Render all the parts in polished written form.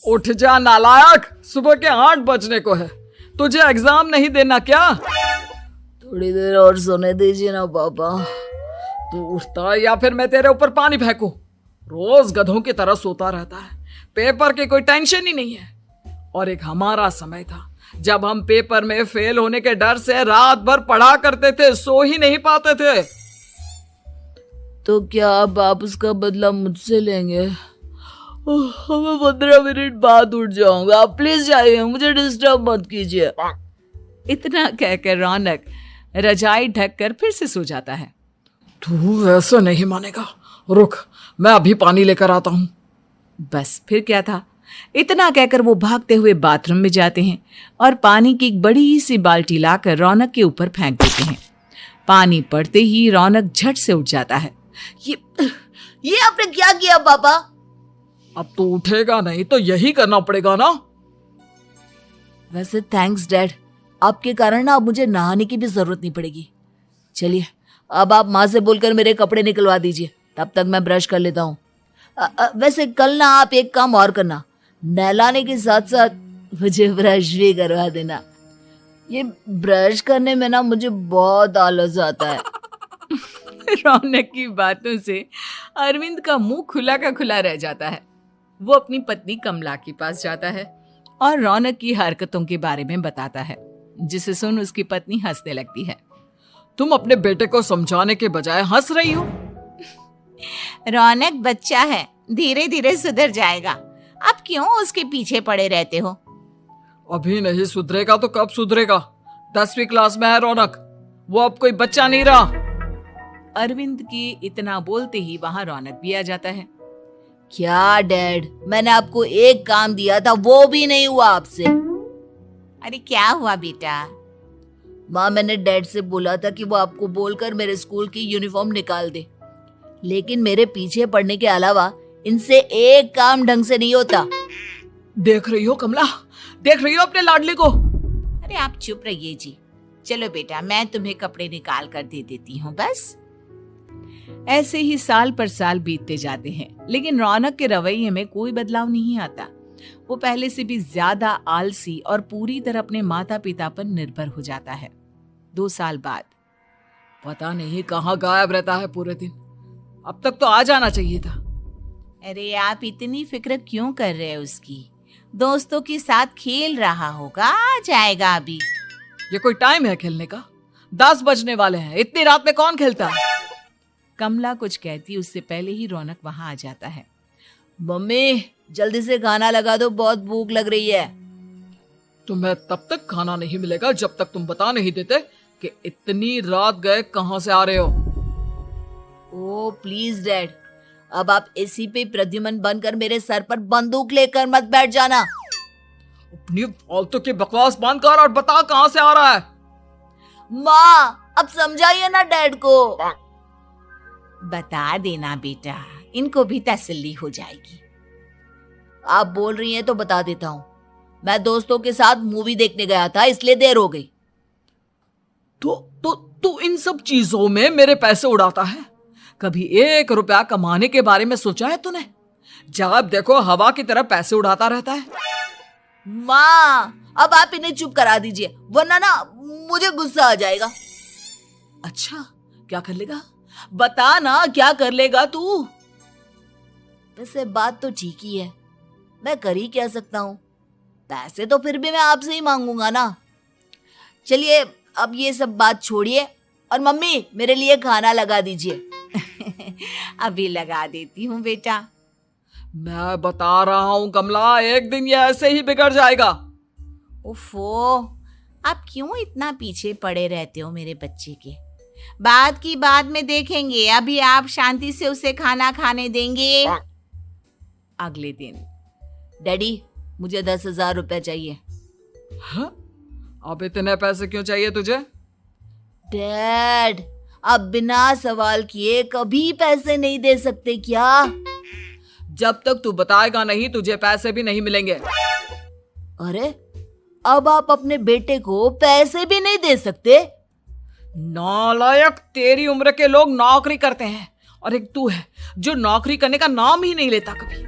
उठ जा नालायक, सुबह के 8 बजने को है। तुझे एग्जाम नहीं देना क्या? थोड़ी देर और सोने दीजिए ना पापा। तू उठता या फिर मैं तेरे ऊपर पानी फेंकूं? रोज गधों की तरह सोता रहता है, पेपर की कोई टेंशन ही नहीं है। और एक हमारा समय था जब हम पेपर में फेल होने के डर से रात भर पढ़ा करते थे, सो ही नहीं पाते थे। तो क्या आप उसका बदला मुझसे लेंगे? मैं 15 मिनट बाद उठ जाऊंगा, आप प्लीज जाइए, मुझे डिस्टर्ब मत कीजिए। इतना कहकर रौनक रजाई ढककर फिर से सो जाता है। तू वैसे नहीं मानेगा, रुक मैं अभी पानी लेकर आता हूं। बस फिर क्या था, इतना कहकर वो भागते हुए बाथरूम में जाते हैं और पानी की एक बड़ी सी बाल्टी लाकर रौनक के ऊपर फेंक देते हैं। पानी पड़ते ही रौनक झट से उठ जाता है। ये आपने क्या किया पापा? अब तो उठेगा नहीं तो यही करना पड़ेगा ना। वैसे थैंक्स डैड, आपके कारण ना अब मुझे नहाने की भी जरूरत नहीं पड़ेगी। चलिए अब आप माँ से बोलकर मेरे कपड़े निकलवा दीजिए, तब तक मैं ब्रश कर लेता हूँ। वैसे कल ना आप एक काम और करना, नहलाने के साथ साथ मुझे ब्रश भी करवा देना। ये ब्रश करने में ना मुझे बहुत आलस आता है। रौनक की बातों से अरविंद का मुंह खुला का खुला रह जाता है। वो अपनी पत्नी कमला के पास जाता है और रौनक की हरकतों के बारे में बताता है, जिसे सुन उसकी पत्नी हंसने लगती है। तुम अपने बेटे को समझाने के बजाय हंस रही हो। रौनक बच्चा है, धीरे धीरे सुधर जाएगा, आप क्यों उसके पीछे पड़े रहते हो? अभी नहीं सुधरेगा तो कब सुधरेगा? 10वीं क्लास में है रौनक, वो अब कोई बच्चा नहीं रहा। अरविंद की इतना बोलते ही वहां रौनक भी आ जाता है। क्या डैड, मैंने आपको एक काम दिया था, वो भी नहीं हुआ आपसे। अरे क्या हुआ बेटा? माँ, मैंने डैड से बोला था कि वो आपको बोलकर मेरे स्कूल की यूनिफॉर्म निकाल दे, लेकिन मेरे पीछे पड़ने के अलावा इनसे एक काम ढंग से नहीं होता। देख रही हो कमला, देख रही हो अपने लाडले को? अरे आप चुप रहिए जी। चलो बेटा, मैं तुम्हें कपड़े निकाल कर दे देती हूँ। बस ऐसे ही साल पर साल बीतते जाते हैं, लेकिन रौनक के रवैये में कोई बदलाव नहीं आता। वो पहले से भी ज्यादा आलसी और पूरी तरह अपने माता पिता पर निर्भर हो जाता है। 2 साल बाद पता नहीं कहाँ गायब रहता है पूरे दिन, अब तक तो आ जाना चाहिए था। अरे आप इतनी फिक्र क्यों कर रहे हैं उसकी? दोस्तों के साथ खेल रहा होगा, आ जाएगा अभी। ये कोई टाइम है खेलने का? 10 बजने वाले हैं, इतनी रात में कौन खेलता है? कमला कुछ कहती उससे पहले ही रौनक वहां आ जाता है। मम्मी जल्दी से खाना लगा दो, बहुत भूख लग रही है। तुम्हें तब तक खाना नहीं मिलेगा जब तक तुम बता नहीं देते कि इतनी रात गए कहां से आ रहे हो। ओ प्लीज डैड, अब आप एसी पे प्रद्युमन बनकर मेरे सर पर बंदूक लेकर मत बैठ जाना। अपनी फालतू की बकवास बंद कर और बता कहां से आ रहा है। माँ अब समझाइए ना डैड को। बता देना बेटा, इनको भी तसल्ली हो जाएगी। आप बोल रही हैं तो बता देता हूँ, मैं दोस्तों के साथ मूवी देखने गया था, इसलिए देर हो गई। तो इन सब चीजों में मेरे पैसे उड़ाता है? कभी 1 रुपया कमाने के बारे में सोचा है तूने? जब देखो हवा की तरह पैसे उड़ाता रहता है। माँ अब आप इन्हें चुप करा दीजिए, वरना ना मुझे गुस्सा आ जाएगा। अच्छा क्या कर लेगा? बता ना क्या कर लेगा तू? वैसे बात तो ठीक ही है, मैं कर ही क्या सकता हूँ, पैसे तो फिर भी मैं आपसे ही मांगूंगा ना। चलिए अब ये सब बात छोड़िए और मम्मी मेरे लिए खाना लगा दीजिए। अभी लगा देती हूँ बेटा। मैं बता रहा हूँ कमला, एक दिन ये ऐसे ही बिगड़ जाएगा। उफ़ो, आप क्यों इतना पीछे पड़े रहते हो मेरे बच्चे के? बात की बाद में देखेंगे, अभी आप शांति से उसे खाना खाने देंगे। अगले दिन डैडी मुझे 10,000 रुपए चाहिए। हाँ? अब इतने पैसे क्यों चाहिए तुझे? डैड आप बिना सवाल किए कभी पैसे नहीं दे सकते क्या? जब तक तू बताएगा नहीं तुझे पैसे भी नहीं मिलेंगे। अरे अब आप अपने बेटे को पैसे भी नहीं दे सकते? नालायक, तेरी उम्र के लोग नौकरी करते हैं और एक तू है जो नौकरी करने का नाम ही नहीं लेता कभी।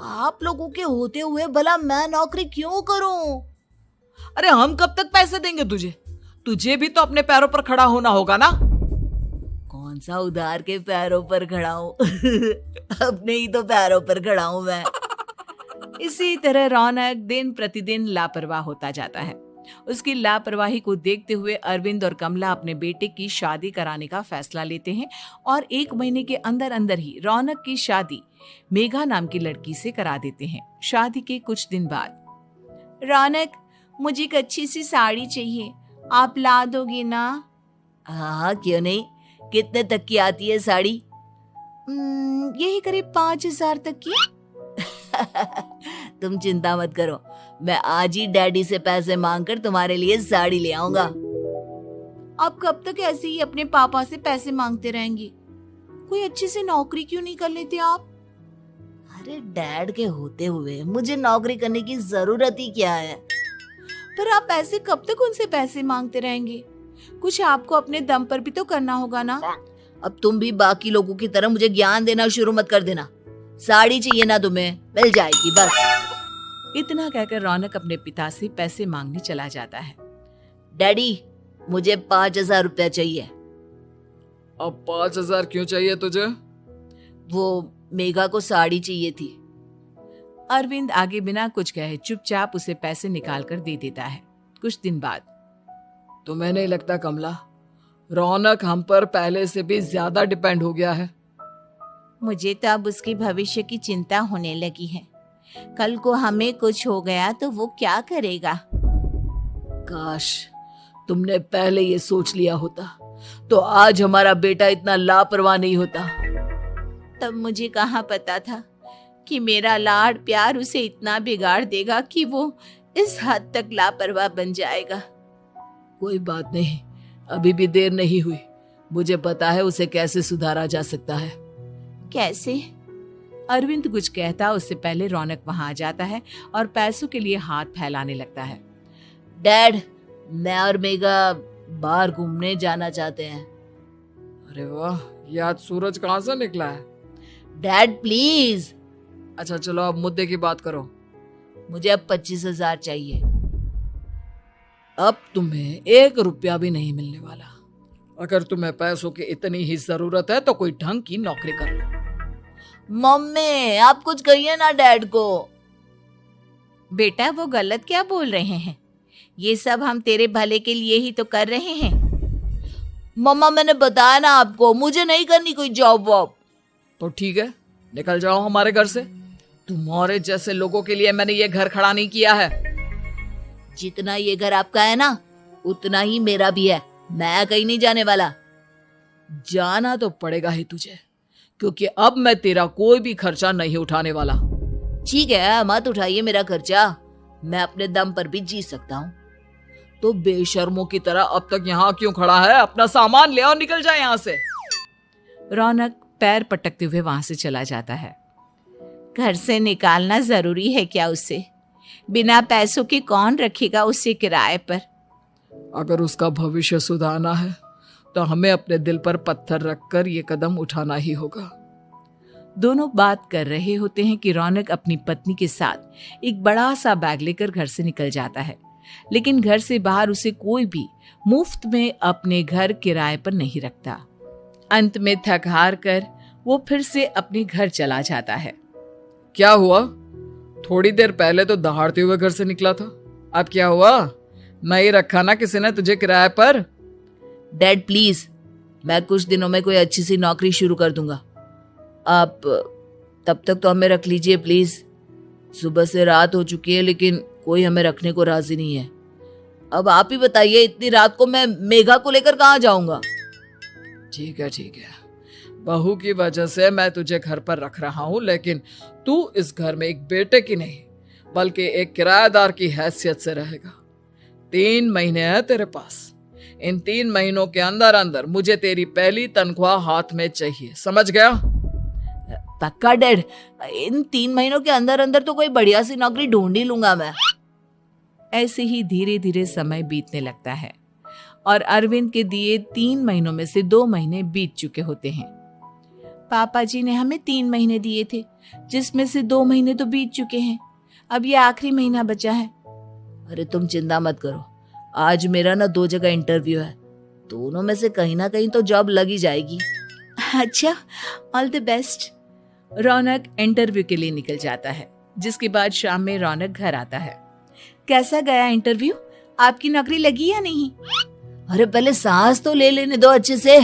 आप लोगों के होते हुए भला मैं नौकरी क्यों करूं? अरे हम कब तक पैसे देंगे तुझे? तुझे भी तो अपने पैरों पर खड़ा होना होगा ना। कौन सा उधार के पैरों पर खड़ा हूं? अपने ही तो पैरों पर खड़ा हूं मैं। इसी तरह रौनक दिन प्रतिदिन लापरवाह होता जाता है। उसकी लापरवाही को देखते हुए अरविंद और कमला अपने बेटे की शादी कराने का फैसला लेते हैं और 1 महीने के अंदर अंदर ही रौनक की शादी मेघा नाम की लड़की से करा देते हैं। शादी के कुछ दिन बाद, रौनक, मुझे एक अच्छी सी साड़ी चाहिए, आप ला दोगे ना? हाँ, क्यों नहीं। कितने तक की आती है साड़ी? यही करीब 5,000 तक की। तुम चिंता मत करो, मैं आज ही डैडी से पैसे मांगकर तुम्हारे लिए साड़ी ले आऊंगा। आप कब तक ऐसे ही अपने पापा से पैसे मांगते रहेंगे? कोई अच्छी सी नौकरी क्यों नहीं कर लेते आप? अरे डैड के होते हुए मुझे नौकरी करने की जरूरत ही क्या है? पर आप ऐसे कब तक उनसे पैसे मांगते रहेंगे? कुछ आपको अपने दम पर भी तो करना होगा ना। अब तुम भी बाकी लोगों की तरह मुझे ज्ञान देना शुरू मत कर देना। साड़ी चाहिए ना तुम्हें, मिल जाएगी बस। इतना कहकर रौनक अपने पिता से पैसे मांगने चला जाता है। डैडी, मुझे 5,000 रुपया चाहिए। अब 5,000 क्यों चाहिए तुझे? वो मेघा को साड़ी चाहिए थी। अरविंद आगे बिना कुछ कहे चुपचाप उसे पैसे निकाल कर दे देता है। कुछ दिन बाद, तुम्हें नहीं लगता कमला, रौनक हम पर पहले से भी ज्यादा डिपेंड हो गया है? मुझे तो अब उसके भविष्य की चिंता होने लगी है। कल को हमें कुछ हो गया तो वो क्या करेगा? काश तुमने पहले ये सोच लिया होता तो आज हमारा बेटा इतना लापरवाह नहीं होता। तब मुझे कहाँ पता था कि मेरा लाड प्यार उसे इतना बिगाड़ देगा कि वो इस हद तक लापरवाह बन जाएगा। कोई बात नहीं, अभी भी देर नहीं हुई। मुझे पता है उसे कैसे सुधारा जा सकता है। कैसे? अरविंद कुछ कहता उससे पहले रौनक वहां आ जाता है और पैसों के लिए हाथ फैलाने लगता है। डैड, मैं और मेघा बाहर घूमने जाना चाहते हैं। अरे वाह, ये आज सूरज कहाँ से निकला है? Dad please. अच्छा चलो अब मुद्दे की बात करो। मुझे अब 25,000 चाहिए। अब तुम्हें 1 रुपया भी नहीं मिलने वाला। अगर तुम्हें पैसों की इतनी ही जरूरत है तो कोई ढंग की नौकरी कर लो। मम्मी, आप कुछ कहिए ना डैड को। बेटा, वो गलत क्या बोल रहे हैं? ये सब हम तेरे भले के लिए ही तो कर रहे हैं। मम्मा, मैंने बताया ना आपको, मुझे नहीं करनी कोई जॉब वॉब। तो ठीक है, निकल जाओ हमारे घर से। तुम्हारे जैसे लोगों के लिए मैंने ये घर खड़ा नहीं किया है। जितना ये घर आपका है ना, उतना ही मेरा भी है। मैं कहीं नहीं जाने वाला। जाना तो पड़ेगा ही तुझे, क्योंकि अब मैं तेरा कोई भी खर्चा नहीं उठाने वाला। ठीक है, मत उठाइए मेरा खर्चा, मैं अपने दम पर भी जी सकता हूँ। तो बेशर्मों की तरह अब तक यहाँ क्यों खड़ा है? अपना सामान ले और निकल जाए यहाँ से। रौनक पैर पटकते हुए वहां से चला जाता है। घर से निकालना जरूरी है क्या उसे? बिना पैसों के कौन रखेगा उसे किराए पर? अगर उसका भविष्य सुधारना है तो हमें अपने दिल पर पत्थर रखकर ये कदम उठाना ही होगा। दोनों बात कर रहे होते हैं कि रौनक अपनी पत्नी के साथ एक बड़ा सा बैग लेकर घर से निकल जाता है, लेकिन घर से बाहर उसे कोई भी मुफ्त में अपने घर किराए पर नहीं रखता। अंत में थक हार कर वो फिर से अपने घर चला जाता है। क्या हुआ? थोड़ी देर पहले तो दहाड़ते हुए घर से निकला था, अब क्या हुआ? नहीं रखा ना किसी ने तुझे किराए पर? डैड प्लीज, मैं कुछ दिनों में कोई अच्छी सी नौकरी शुरू कर दूंगा। आप तब तक तो हमें रख लीजिए प्लीज। सुबह से रात हो चुकी है लेकिन कोई हमें रखने को राजी नहीं है। अब आप ही बताइए, इतनी रात को मैं मेघा को लेकर कहाँ जाऊंगा? ठीक है ठीक है, बहू की वजह से मैं तुझे घर पर रख रहा हूँ, लेकिन तू इस घर में एक बेटे की नहीं बल्कि एक किराएदार की हैसियत से रहेगा। 3 महीने है तेरे पास। इन 3 महीनों के अंदर अंदर मुझे तेरी पहली तनख्वाह हाथ में चाहिए, समझ गया? पक्का डैड, इन 3 महीनों के अंदर अंदर तो कोई बढ़िया सी नौकरी ढूंढ ही लूंगा मैं। ऐसे ही धीरे धीरे समय बीतने लगता है और अरविंद के दिए 3 महीनों में से 2 महीने बीत चुके होते हैं। पापा जी ने हमें 3 महीने दिए थे, जिसमें से 2 महीने तो बीत चुके हैं। अब ये आखिरी महीना बचा है। अरे तुम चिंता मत करो, आज मेरा ना 2 जगह इंटरव्यू है, दोनों में से कहीं ना कहीं तो जॉब लग ही जाएगी। अच्छा, all the best. Raunak interview के लिए निकल जाता है, जिसके बाद शाम में रौनक घर आता है। कैसा गया इंटरव्यू? आपकी नौकरी लगी या नहीं? अरे पहले सांस तो ले लेने दो अच्छे से।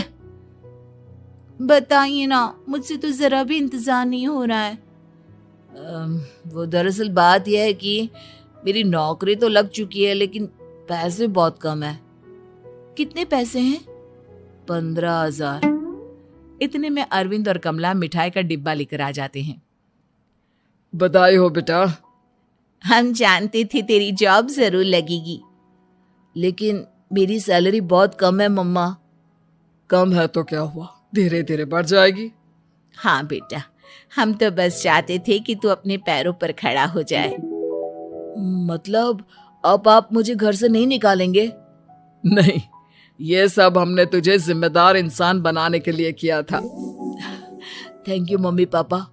बताइए ना, मुझसे तो जरा भी इंतजार नहीं हो रहा है। वो दरअसल बात यह है कि मेरी नौकरी तो लग चुकी है, लेकिन पैसे बहुत कम है। कितने पैसे हैं? 15,000। इतने में अरविंद और कमला मिठाई का डिब्बा लेकर आ जाते हैं। बधाई हो बेटा। हम जानते थे तेरी जॉब जरूर लगेगी। लेकिन मेरी सैलरी बहुत कम है मम्मा। कम है तो क्या हुआ, धीरे धीरे बढ़ जाएगी। हाँ बेटा, हम तो बस चाहते थे कि तू अपने पैरों पर खड़ा हो जाए। मतलब अब आप मुझे घर से नहीं निकालेंगे? नहीं, ये सब हमने तुझे जिम्मेदार इंसान बनाने के लिए किया था। Thank you mummy papa.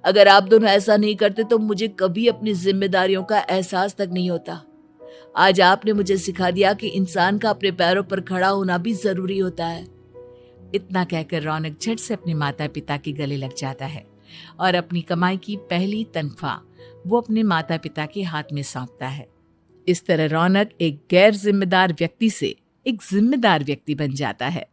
अगर आप दोनों ऐसा नहीं करते तो मुझे कभी अपनी जिम्मेदारियों का एहसास तक नहीं होता। आज आपने मुझे सिखा दिया कि इंसान का अपने पैरों पर खड़ा होना भी जरूरी होता है। इतना कहकर रौनक झट से अपने माता पिता के गले लग जाता है और अपनी कमाई की पहली तनख्वाह वो अपने माता पिता के हाथ में सौंपता है। इस तरह रौनक एक गैर जिम्मेदार व्यक्ति से एक जिम्मेदार व्यक्ति बन जाता है।